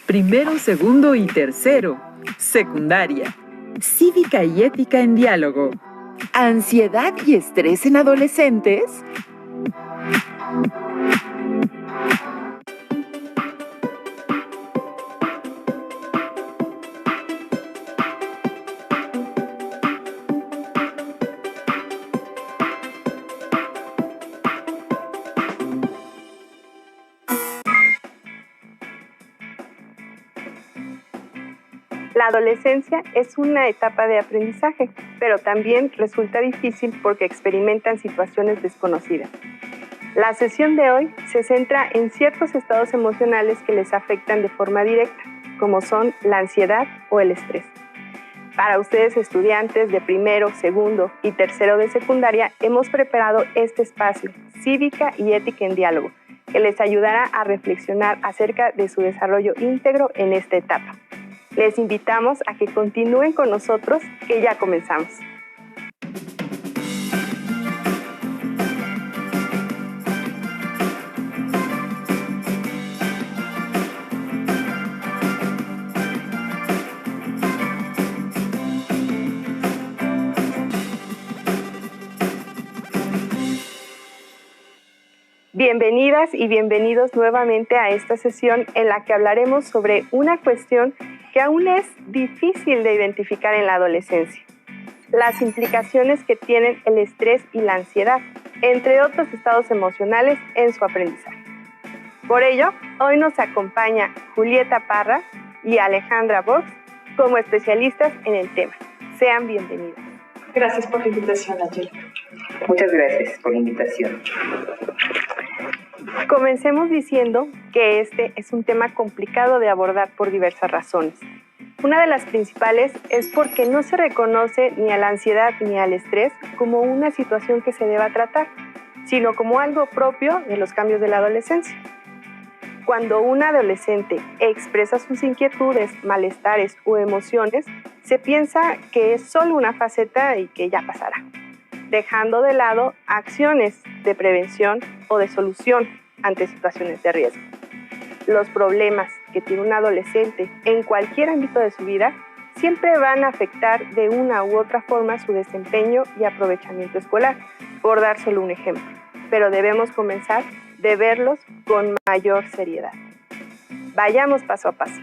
Primero, segundo y tercero. Secundaria. Cívica y ética en diálogo. ¿Ansiedad y estrés en adolescentes? La adolescencia es una etapa de aprendizaje, pero también resulta difícil porque experimentan situaciones desconocidas. La sesión de hoy se centra en ciertos estados emocionales que les afectan de forma directa, como son la ansiedad o el estrés. Para ustedes, estudiantes de primero, segundo y tercero de secundaria, hemos preparado este espacio, Cívica y Ética en Diálogo, que les ayudará a reflexionar acerca de su desarrollo íntegro en esta etapa. Les invitamos a que continúen con nosotros, que ya comenzamos. Bienvenidas y bienvenidos nuevamente a esta sesión en la que hablaremos sobre una cuestión que aún es difícil de identificar en la adolescencia: las implicaciones que tienen el estrés y la ansiedad, entre otros estados emocionales, en su aprendizaje. Por ello, hoy nos acompaña Julieta Parra y Alejandra Box como especialistas en el tema. Sean bienvenidas. Gracias por la invitación, Angélica. Muchas gracias por la invitación. Comencemos diciendo que este es un tema complicado de abordar por diversas razones. Una de las principales es porque no se reconoce ni a la ansiedad ni al estrés como una situación que se deba tratar, sino como algo propio de los cambios de la adolescencia. Cuando un adolescente expresa sus inquietudes, malestares o emociones, se piensa que es solo una faceta y que ya pasará, dejando de lado acciones de prevención o de solución ante situaciones de riesgo. Los problemas que tiene un adolescente en cualquier ámbito de su vida siempre van a afectar de una u otra forma su desempeño y aprovechamiento escolar, por dar solo un ejemplo. Pero debemos comenzar de verlos con mayor seriedad. Vayamos paso a paso.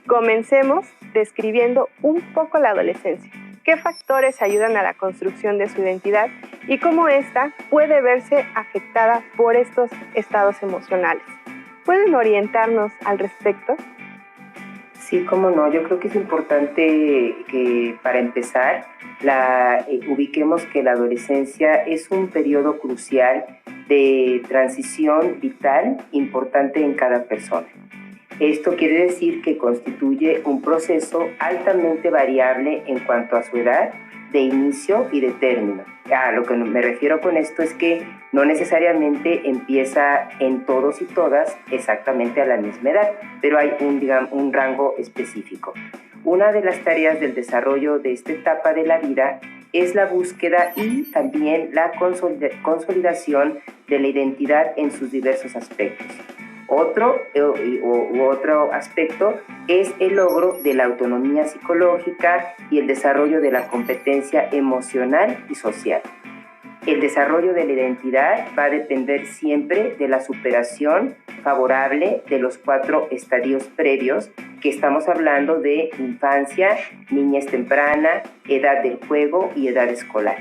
Comencemos describiendo un poco la adolescencia. ¿Qué factores ayudan a la construcción de su identidad y cómo ésta puede verse afectada por estos estados emocionales? ¿Pueden orientarnos al respecto? Sí, cómo no. Yo creo que es importante que, para empezar, ubiquemos que la adolescencia es un periodo crucial de transición vital importante en cada persona. Esto quiere decir que constituye un proceso altamente variable en cuanto a su edad de inicio y de término. A lo que me refiero con esto es que no necesariamente empieza en todos y todas exactamente a la misma edad, pero hay un rango específico. Una de las tareas del desarrollo de esta etapa de la vida es la búsqueda y también la consolidación de la identidad en sus diversos aspectos. Otro aspecto es el logro de la autonomía psicológica y el desarrollo de la competencia emocional y social. El desarrollo de la identidad va a depender siempre de la superación favorable de los 4 estadios previos, que estamos hablando de infancia, niñez temprana, edad del juego y edad escolar.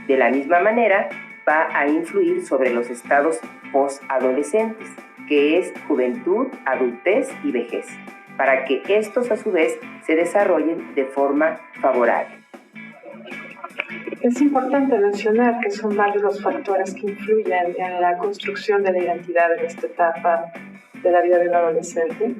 De la misma manera, va a influir sobre los estados posadolescentes, que es juventud, adultez y vejez, para que estos a su vez se desarrollen de forma favorable. Es importante mencionar que son varios los factores que influyen en la construcción de la identidad en esta etapa de la vida del adolescente.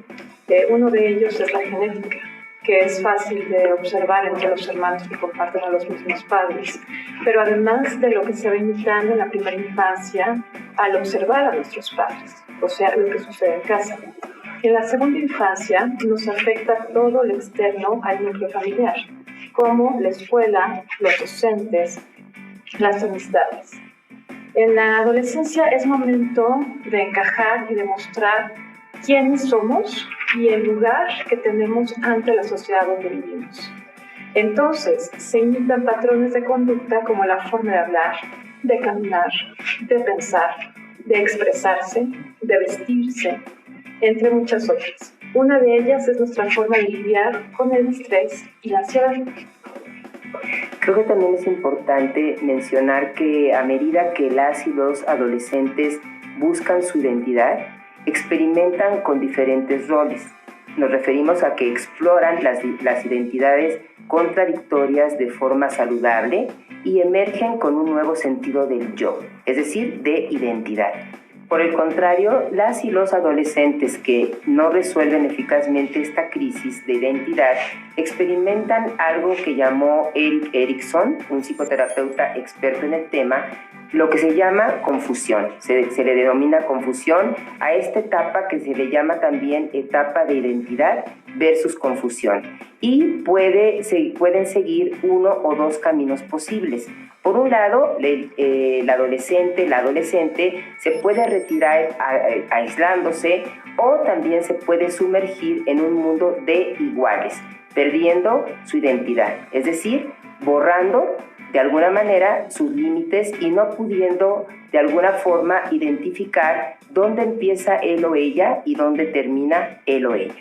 Uno de ellos es la genética, que es fácil de observar entre los hermanos que comparten a los mismos padres, pero además de lo que se va imitando en la primera infancia al observar a nuestros padres, o sea, lo que sucede en casa. En la segunda infancia nos afecta todo lo externo al núcleo familiar, como la escuela, los docentes, las amistades. En la adolescencia es momento de encajar y demostrar quiénes somos y el lugar que tenemos ante la sociedad donde vivimos. Entonces, se imitan patrones de conducta como la forma de hablar, de caminar, de pensar, de expresarse, de vestirse, entre muchas otras. Una de ellas es nuestra forma de lidiar con el estrés y la ansiedad. Creo que también es importante mencionar que a medida que las y los adolescentes buscan su identidad, experimentan con diferentes roles. Nos referimos a que exploran las identidades contradictorias de forma saludable y emergen con un nuevo sentido del yo, es decir, de identidad. Por el contrario, las y los adolescentes que no resuelven eficazmente esta crisis de identidad experimentan algo que llamó Erik Erikson, un psicoterapeuta experto en el tema, lo que se llama confusión. Se le denomina confusión a esta etapa que se le llama también etapa de identidad versus confusión. Y pueden seguir uno o dos caminos posibles. Por un lado, la adolescente se puede retirar aislándose o también se puede sumergir en un mundo de iguales, perdiendo su identidad, es decir, borrando de alguna manera sus límites y no pudiendo de alguna forma identificar dónde empieza él o ella y dónde termina él o ella.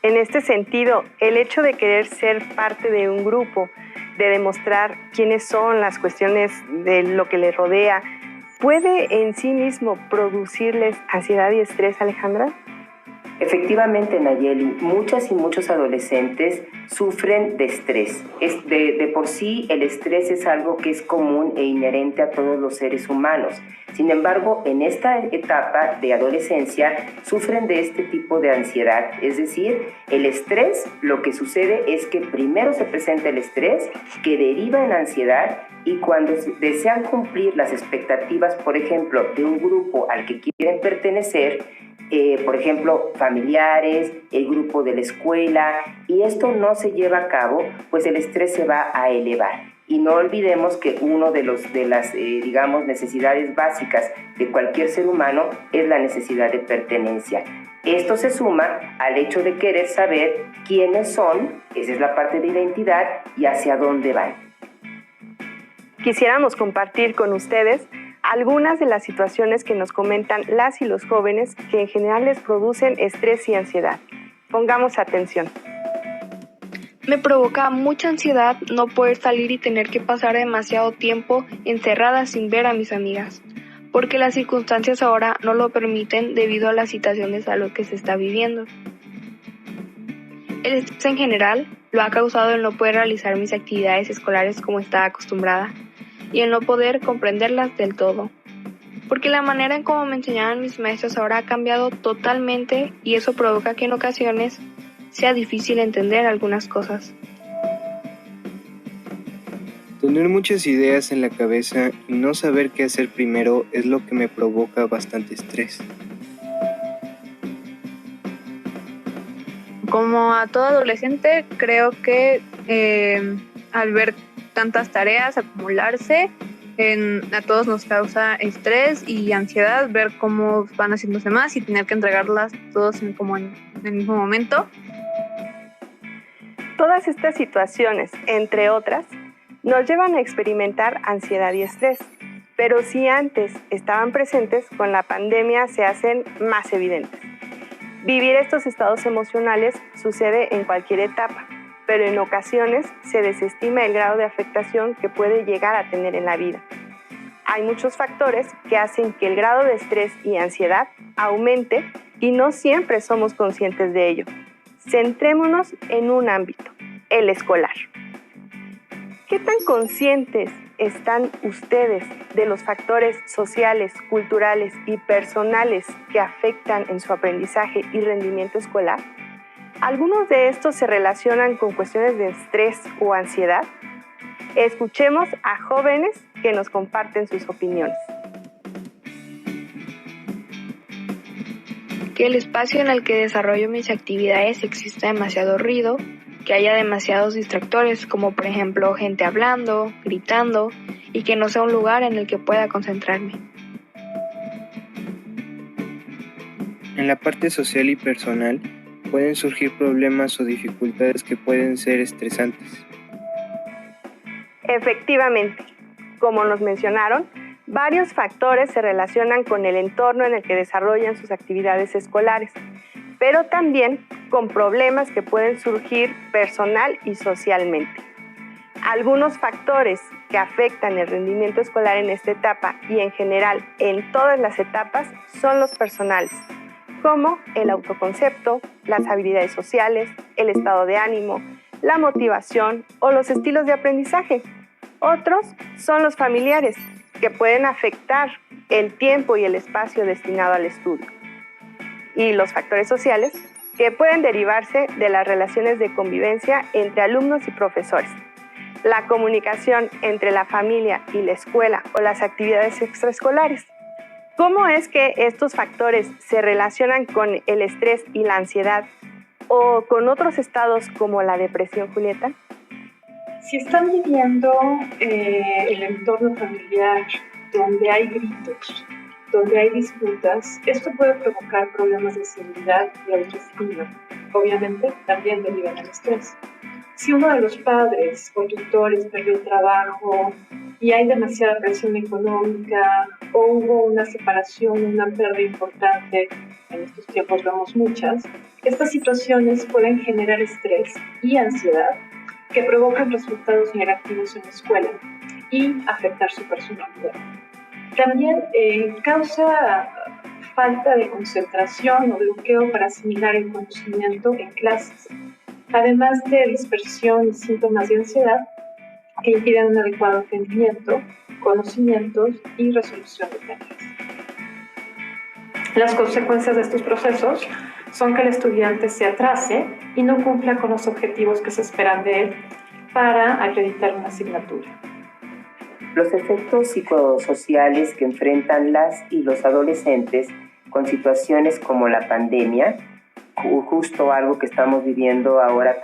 En este sentido, el hecho de querer ser parte de un grupo, de demostrar quiénes son las cuestiones de lo que les rodea, ¿puede en sí mismo producirles ansiedad y estrés, Alejandra? Efectivamente, Nayeli, muchas y muchos adolescentes sufren de estrés. De por sí, el estrés es algo que es común e inherente a todos los seres humanos. Sin embargo, en esta etapa de adolescencia sufren de este tipo de ansiedad. Es decir, el estrés, lo que sucede es que primero se presenta el estrés, que deriva en ansiedad, y cuando desean cumplir las expectativas, por ejemplo, de un grupo al que quieren pertenecer, por ejemplo, familiares, el grupo de la escuela, y esto no se lleva a cabo, pues el estrés se va a elevar. Y no olvidemos que uno de las necesidades básicas de cualquier ser humano es la necesidad de pertenencia. Esto se suma al hecho de querer saber quiénes son, esa es la parte de identidad, y hacia dónde van. Quisiéramos compartir con ustedes algunas de las situaciones que nos comentan las y los jóvenes que en general les producen estrés y ansiedad. Pongamos atención. Me provoca mucha ansiedad no poder salir y tener que pasar demasiado tiempo encerrada sin ver a mis amigas, porque las circunstancias ahora no lo permiten debido a la situación de salud que se está viviendo. El estrés en general lo ha causado el no poder realizar mis actividades escolares como estaba acostumbrada y el no poder comprenderlas del todo, porque la manera en cómo me enseñaban mis maestros ahora ha cambiado totalmente y eso provoca que en ocasiones sea difícil entender algunas cosas. Tener muchas ideas en la cabeza y no saber qué hacer primero es lo que me provoca bastante estrés. Como a todo adolescente, creo que al ver tantas tareas acumularse, a todos nos causa estrés y ansiedad ver cómo van haciéndose más y tener que entregarlas todos en el mismo momento. Todas estas situaciones, entre otras, nos llevan a experimentar ansiedad y estrés, pero si antes estaban presentes, con la pandemia se hacen más evidentes. Vivir estos estados emocionales sucede en cualquier etapa, pero en ocasiones se desestima el grado de afectación que puede llegar a tener en la vida. Hay muchos factores que hacen que el grado de estrés y ansiedad aumente y no siempre somos conscientes de ello. Centrémonos en un ámbito, el escolar. ¿Qué tan conscientes están ustedes de los factores sociales, culturales y personales que afectan en su aprendizaje y rendimiento escolar? ¿Algunos de estos se relacionan con cuestiones de estrés o ansiedad? Escuchemos a jóvenes que nos comparten sus opiniones. Que el espacio en el que desarrollo mis actividades exista demasiado ruido, que haya demasiados distractores, como por ejemplo gente hablando, gritando, y que no sea un lugar en el que pueda concentrarme. En la parte social y personal pueden surgir problemas o dificultades que pueden ser estresantes. Efectivamente, como nos mencionaron, varios factores se relacionan con el entorno en el que desarrollan sus actividades escolares, pero también con problemas que pueden surgir personal y socialmente. Algunos factores que afectan el rendimiento escolar en esta etapa y en general en todas las etapas son los personales, como el autoconcepto, las habilidades sociales, el estado de ánimo, la motivación o los estilos de aprendizaje. Otros son los familiares, que pueden afectar el tiempo y el espacio destinado al estudio. Y los factores sociales, que pueden derivarse de las relaciones de convivencia entre alumnos y profesores, la comunicación entre la familia y la escuela o las actividades extraescolares. ¿Cómo es que estos factores se relacionan con el estrés y la ansiedad o con otros estados como la depresión, Julieta? Si están viviendo el entorno familiar donde hay gritos, donde hay disputas, esto puede provocar problemas de seguridad y autoestima. Obviamente, también deriva del estrés. Si uno de los padres o tutores perdió el trabajo y hay demasiada presión económica o hubo una separación, una pérdida importante, en estos tiempos vemos muchas, estas situaciones pueden generar estrés y ansiedad que provocan resultados negativos en la escuela y afectar su personalidad. También causa falta de concentración o bloqueo para asimilar el conocimiento en clases, además de dispersión y síntomas de ansiedad que impiden un adecuado entendimiento, conocimientos y resolución de tareas. Las consecuencias de estos procesos son que el estudiante se atrase y no cumpla con los objetivos que se esperan de él para acreditar una asignatura. Los efectos psicosociales que enfrentan las y los adolescentes con situaciones como la pandemia, justo algo que estamos viviendo ahora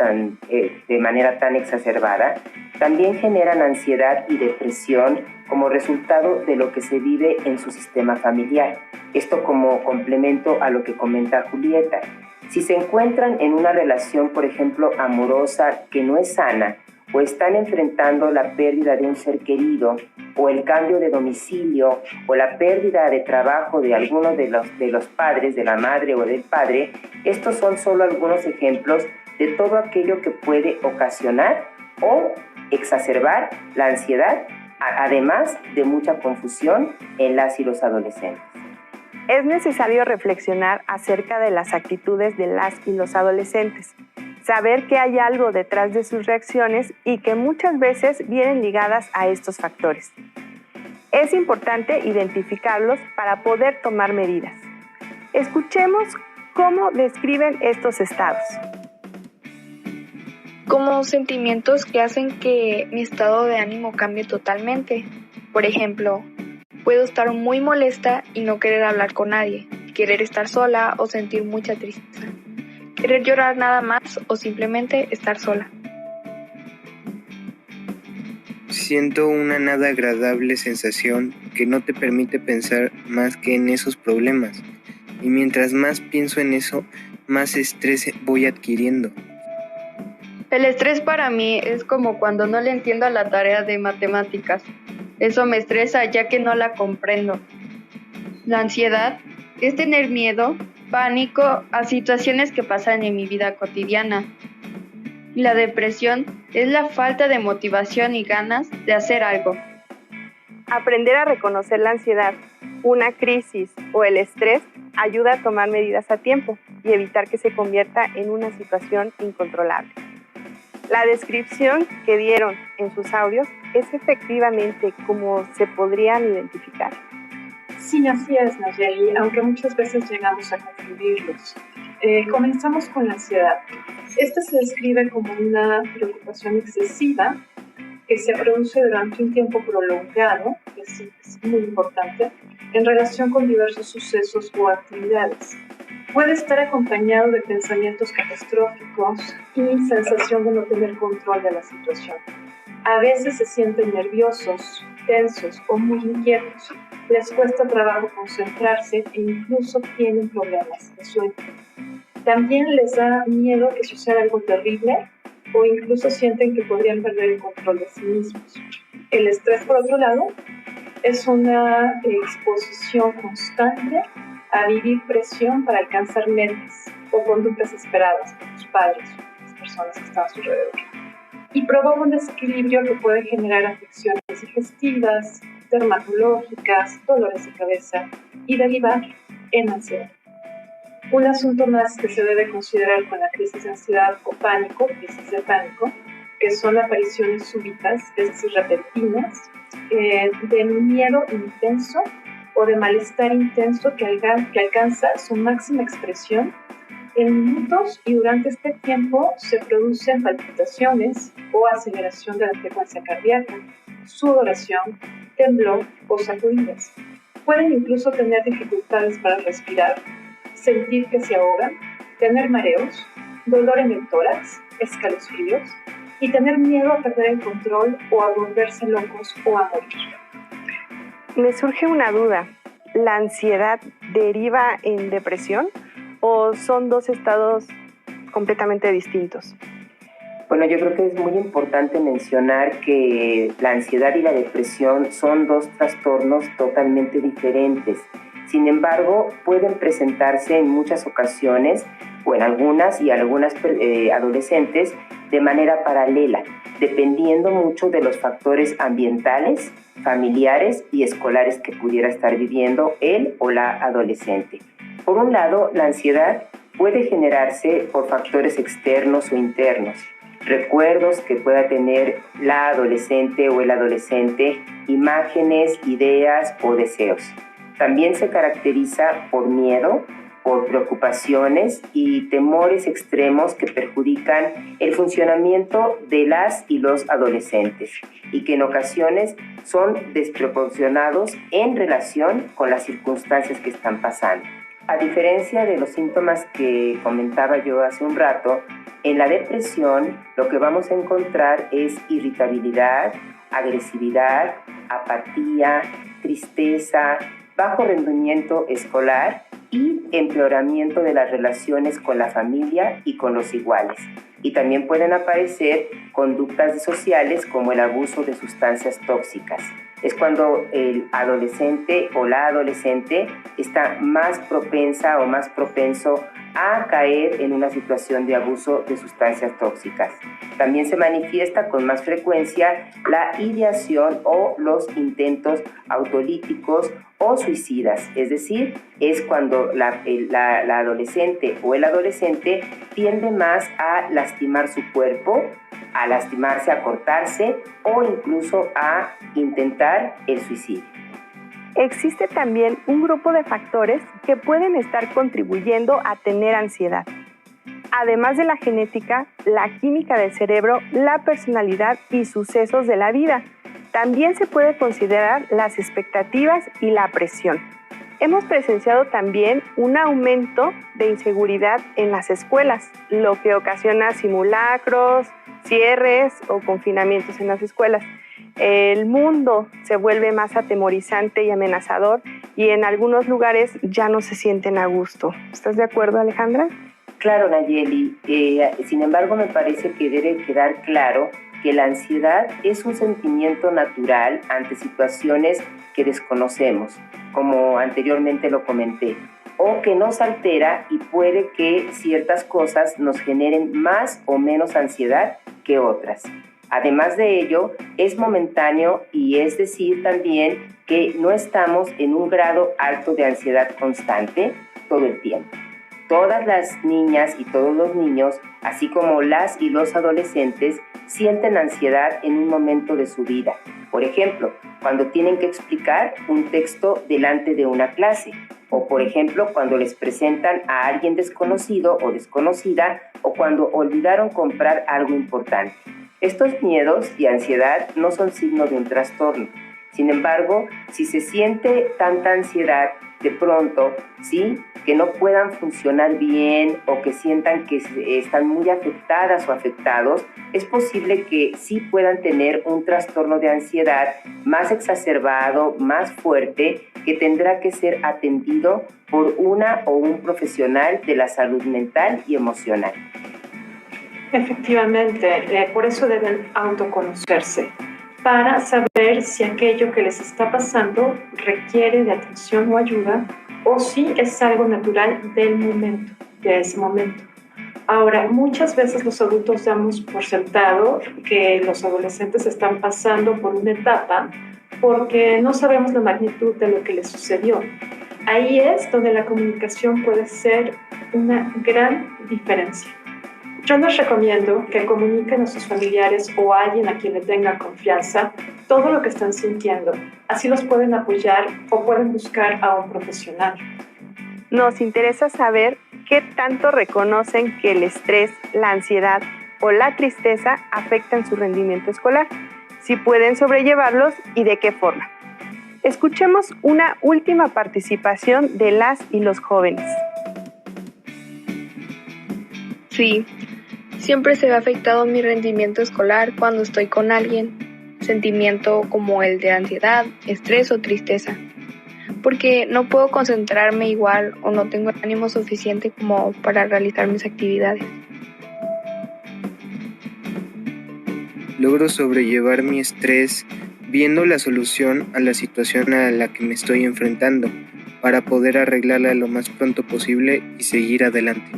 de manera tan exacerbada, también generan ansiedad y depresión como resultado de lo que se vive en su sistema familiar. Esto como complemento a lo que comenta Julieta. Si se encuentran en una relación, por ejemplo, amorosa que no es sana, o están enfrentando la pérdida de un ser querido, o el cambio de domicilio, o la pérdida de trabajo de alguno de los padres, de la madre o del padre, estos son solo algunos ejemplos de todo aquello que puede ocasionar o exacerbar la ansiedad, además de mucha confusión en las y los adolescentes. Es necesario reflexionar acerca de las actitudes de las y los adolescentes, saber que hay algo detrás de sus reacciones y que muchas veces vienen ligadas a estos factores. Es importante identificarlos para poder tomar medidas. Escuchemos cómo describen estos estados. Como sentimientos que hacen que mi estado de ánimo cambie totalmente. Por ejemplo, puedo estar muy molesta y no querer hablar con nadie, querer estar sola o sentir mucha tristeza, querer llorar nada más o simplemente estar sola. Siento una nada agradable sensación que no te permite pensar más que en esos problemas, y mientras más pienso en eso, más estrés voy adquiriendo. El estrés para mí es como cuando no le entiendo a la tarea de matemáticas. Eso me estresa ya que no la comprendo. La ansiedad es tener miedo, pánico a situaciones que pasan en mi vida cotidiana. Y la depresión es la falta de motivación y ganas de hacer algo. Aprender a reconocer la ansiedad, una crisis o el estrés ayuda a tomar medidas a tiempo y evitar que se convierta en una situación incontrolable. La descripción que dieron en sus audios es efectivamente como se podrían identificar. Sí, así es, Nayeli, aunque muchas veces llegamos a confundirlos. Comenzamos con la ansiedad. Esta se describe como una preocupación excesiva que se produce durante un tiempo prolongado, que es muy importante, en relación con diversos sucesos o actividades. Puede estar acompañado de pensamientos catastróficos y sensación de no tener control de la situación. A veces se sienten nerviosos, tensos o muy inquietos. les cuesta trabajo concentrarse e incluso tienen problemas de sueño. También les da miedo que suceda algo terrible o incluso sienten que podrían perder el control de sí mismos. El estrés, por otro lado, es una exposición constante a vivir presión para alcanzar metas o conductas esperadas por sus padres o las personas que están a su alrededor. Y provoca un desequilibrio que puede generar afecciones digestivas, dermatológicas, dolores de cabeza y derivar en ansiedad. Un asunto más que se debe considerar con la crisis de ansiedad o pánico, crisis de pánico, que son apariciones súbitas, es decir, repentinas, de miedo intenso o de malestar intenso que alcanza su máxima expresión en minutos, y durante este tiempo se producen palpitaciones o aceleración de la frecuencia cardíaca, sudoración, temblor o sacudidas. Pueden incluso tener dificultades para respirar, sentir que se ahogan, tener mareos, dolor en el tórax, escalofríos y tener miedo a perder el control o a volverse locos o a morir. Me surge una duda. ¿La ansiedad deriva en depresión o son dos estados completamente distintos? Bueno, yo creo que es muy importante mencionar que la ansiedad y la depresión son dos trastornos totalmente diferentes. Sin embargo, pueden presentarse en muchas ocasiones, o en algunas adolescentes, de manera paralela, dependiendo mucho de los factores ambientales, familiares y escolares que pudiera estar viviendo él o la adolescente. Por un lado, la ansiedad puede generarse por factores externos o internos, recuerdos que pueda tener la adolescente o el adolescente, imágenes, ideas o deseos. También se caracteriza por miedo, por preocupaciones y temores extremos que perjudican el funcionamiento de las y los adolescentes y que en ocasiones son desproporcionados en relación con las circunstancias que están pasando. A diferencia de los síntomas que comentaba yo hace un rato, en la depresión lo que vamos a encontrar es irritabilidad, agresividad, apatía, tristeza, bajo rendimiento escolar y empeoramiento de las relaciones con la familia y con los iguales. Y también pueden aparecer conductas sociales como el abuso de sustancias tóxicas. Es cuando el adolescente o la adolescente está más propensa o más propenso a caer en una situación de abuso de sustancias tóxicas. También se manifiesta con más frecuencia la ideación o los intentos autolíticos o suicidas, es decir, es cuando la adolescente o el adolescente tiende más a lastimar su cuerpo, a lastimarse, a cortarse o incluso a intentar el suicidio. Existe también un grupo de factores que pueden estar contribuyendo a tener ansiedad. Además de la genética, la química del cerebro, la personalidad y sucesos de la vida. También se puede considerar las expectativas y la presión. Hemos presenciado también un aumento de inseguridad en las escuelas, lo que ocasiona simulacros, cierres o confinamientos en las escuelas. El mundo se vuelve más atemorizante y amenazador y en algunos lugares ya no se sienten a gusto. ¿Estás de acuerdo, Alejandra? Claro, Nayeli. Sin embargo, me parece que debe quedar claro que la ansiedad es un sentimiento natural ante situaciones que desconocemos, como anteriormente lo comenté, o que nos altera y puede que ciertas cosas nos generen más o menos ansiedad que otras. Además de ello, es momentáneo y es decir también que no estamos en un grado alto de ansiedad constante todo el tiempo. Todas las niñas y todos los niños, así como las y los adolescentes, sienten ansiedad en un momento de su vida. Por ejemplo, cuando tienen que explicar un texto delante de una clase, o por ejemplo, cuando les presentan a alguien desconocido o desconocida, o cuando olvidaron comprar algo importante. Estos miedos y ansiedad no son signo de un trastorno. Sin embargo, si se siente tanta ansiedad de pronto, sí, que no puedan funcionar bien o que sientan que están muy afectadas o afectados, es posible que sí puedan tener un trastorno de ansiedad más exacerbado, más fuerte, que tendrá que ser atendido por una o un profesional de la salud mental y emocional. Efectivamente, por eso deben autoconocerse, para saber si aquello que les está pasando requiere de atención o ayuda o si es algo natural del momento, de ese momento. Ahora, muchas veces los adultos damos por sentado que los adolescentes están pasando por una etapa porque no sabemos la magnitud de lo que les sucedió. Ahí es donde la comunicación puede ser una gran diferencia. Yo les recomiendo que comuniquen a sus familiares o a alguien a quien le tengan confianza todo lo que están sintiendo. Así los pueden apoyar o pueden buscar a un profesional. Nos interesa saber qué tanto reconocen que el estrés, la ansiedad o la tristeza afectan su rendimiento escolar, si pueden sobrellevarlos y de qué forma. Escuchemos una última participación de las y los jóvenes. Sí, siempre se ve afectado mi rendimiento escolar cuando estoy con alguien, sentimiento como el de ansiedad, estrés o tristeza, porque no puedo concentrarme igual o no tengo el ánimo suficiente como para realizar mis actividades. Logro sobrellevar mi estrés viendo la solución a la situación a la que me estoy enfrentando para poder arreglarla lo más pronto posible y seguir adelante.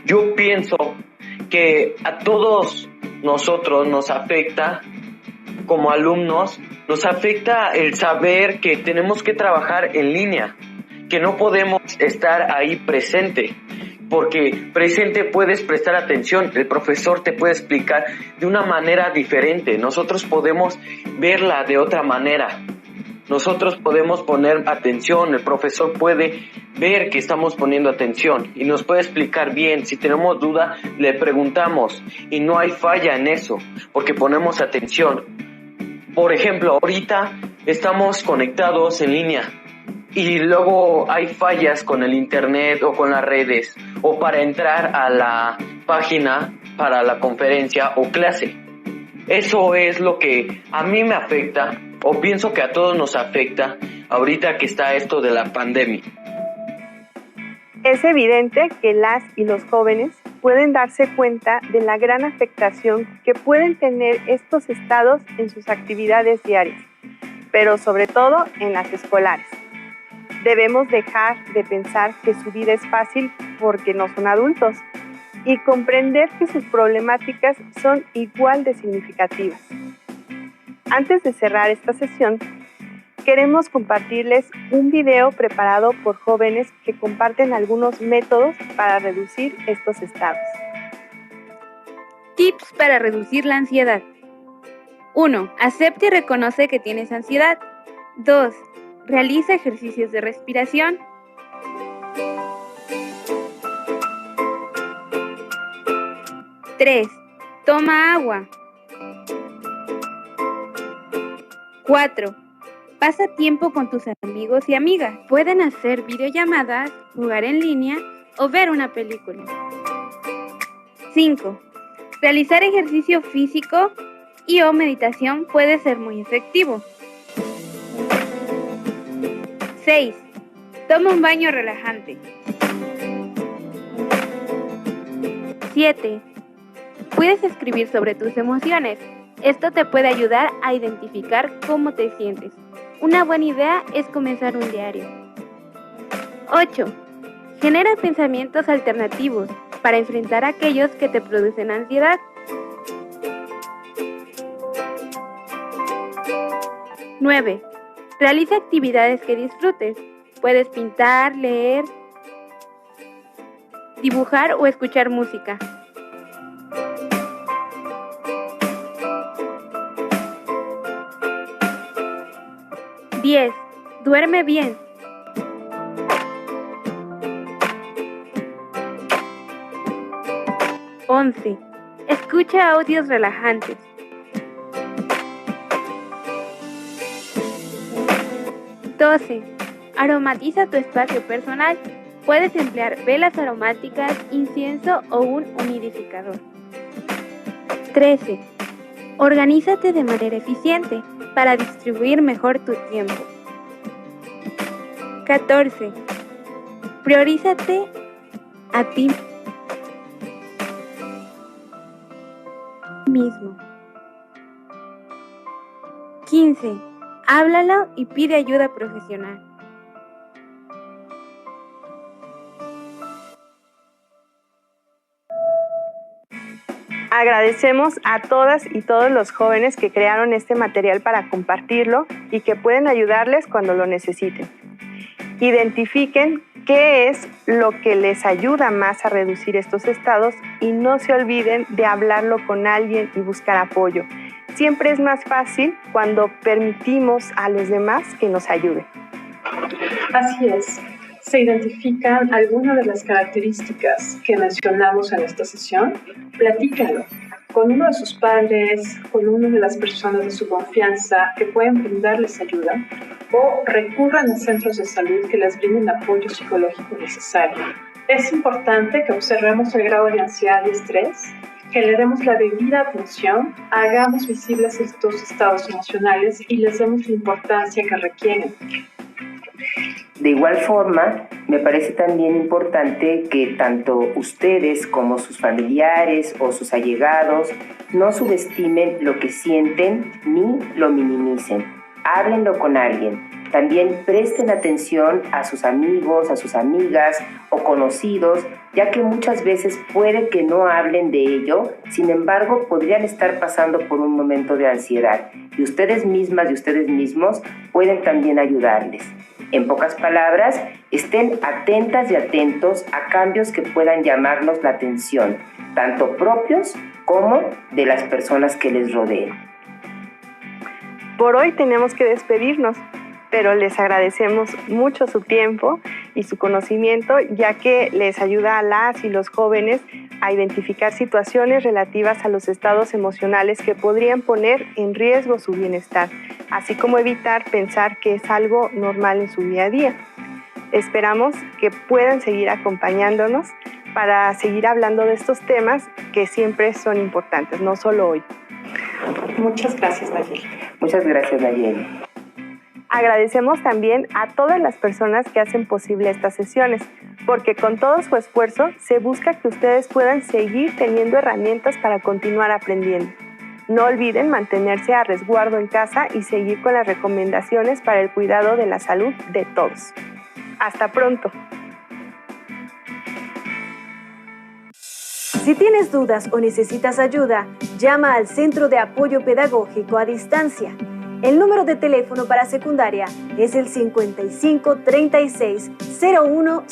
Yo pienso que a todos nosotros nos afecta, como alumnos, nos afecta el saber que tenemos que trabajar en línea, que no podemos estar ahí presente, porque presente puedes prestar atención, el profesor te puede explicar de una manera diferente, nosotros podemos verla de otra manera. Nosotros podemos poner atención, el profesor puede ver que estamos poniendo atención y nos puede explicar bien. Si tenemos duda, le preguntamos y no hay falla en eso, porque ponemos atención. Por ejemplo, ahorita estamos conectados en línea y luego hay fallas con el internet o con las redes o para entrar a la página para la conferencia o clase. Eso es lo que a mí me afecta, o pienso que a todos nos afecta ahorita que está esto de la pandemia. Es evidente que las y los jóvenes pueden darse cuenta de la gran afectación que pueden tener estos estados en sus actividades diarias, pero sobre todo en las escolares. Debemos dejar de pensar que su vida es fácil porque no son adultos y comprender que sus problemáticas son igual de significativas. Antes de cerrar esta sesión, queremos compartirles un video preparado por jóvenes que comparten algunos métodos para reducir estos estados. Tips para reducir la ansiedad. 1. Acepta y reconoce que tienes ansiedad. 2. Realiza ejercicios de respiración. 3. Toma agua. 4. Pasa tiempo con tus amigos y amigas. Pueden hacer videollamadas, jugar en línea o ver una película. 5. Realizar ejercicio físico y o meditación puede ser muy efectivo. 6. Toma un baño relajante. 7. Puedes escribir sobre tus emociones. Esto te puede ayudar a identificar cómo te sientes. Una buena idea es comenzar un diario. 8. Genera pensamientos alternativos para enfrentar a aquellos que te producen ansiedad. 9. Realiza actividades que disfrutes. Puedes pintar, leer, dibujar o escuchar música. 10. Duerme bien. 11. Escucha audios relajantes. 12. Aromatiza tu espacio personal. Puedes emplear velas aromáticas, incienso o un humidificador. 13. Organízate de manera eficiente para distribuir mejor tu tiempo. 14. Priorízate a ti mismo. 15. Háblalo y pide ayuda profesional. Agradecemos a todas y todos los jóvenes que crearon este material para compartirlo y que pueden ayudarles cuando lo necesiten. Identifiquen qué es lo que les ayuda más a reducir estos estados y no se olviden de hablarlo con alguien y buscar apoyo. Siempre es más fácil cuando permitimos a los demás que nos ayuden. Así es. ¿Se identifican algunas de las características que mencionamos en esta sesión? Platícalo con uno de sus padres, con una de las personas de su confianza que pueden brindarles ayuda, o recurran a centros de salud que les brinden apoyo psicológico necesario. Es importante que observemos el grado de ansiedad y estrés, que le demos la debida atención, hagamos visibles estos estados emocionales y les demos la importancia que requieren. De igual forma, me parece también importante que tanto ustedes como sus familiares o sus allegados no subestimen lo que sienten ni lo minimicen. Háblenlo con alguien. También presten atención a sus amigos, a sus amigas o conocidos, ya que muchas veces puede que no hablen de ello, sin embargo podrían estar pasando por un momento de ansiedad y ustedes mismas y ustedes mismos pueden también ayudarles. En pocas palabras, estén atentas y atentos a cambios que puedan llamarnos la atención, tanto propios como de las personas que les rodeen. Por hoy tenemos que despedirnos, pero les agradecemos mucho su tiempo y su conocimiento, ya que les ayuda a las y los jóvenes a identificar situaciones relativas a los estados emocionales que podrían poner en riesgo su bienestar, así como evitar pensar que es algo normal en su día a día. Esperamos que puedan seguir acompañándonos para seguir hablando de estos temas que siempre son importantes, no solo hoy. Muchas gracias, Nayeli. Muchas gracias, Nayeli. Agradecemos también a todas las personas que hacen posible estas sesiones, porque con todo su esfuerzo se busca que ustedes puedan seguir teniendo herramientas para continuar aprendiendo. No olviden mantenerse a resguardo en casa y seguir con las recomendaciones para el cuidado de la salud de todos. Hasta pronto. Si tienes dudas o necesitas ayuda, llama al Centro de Apoyo Pedagógico a Distancia. El número de teléfono para secundaria es el 55 36 01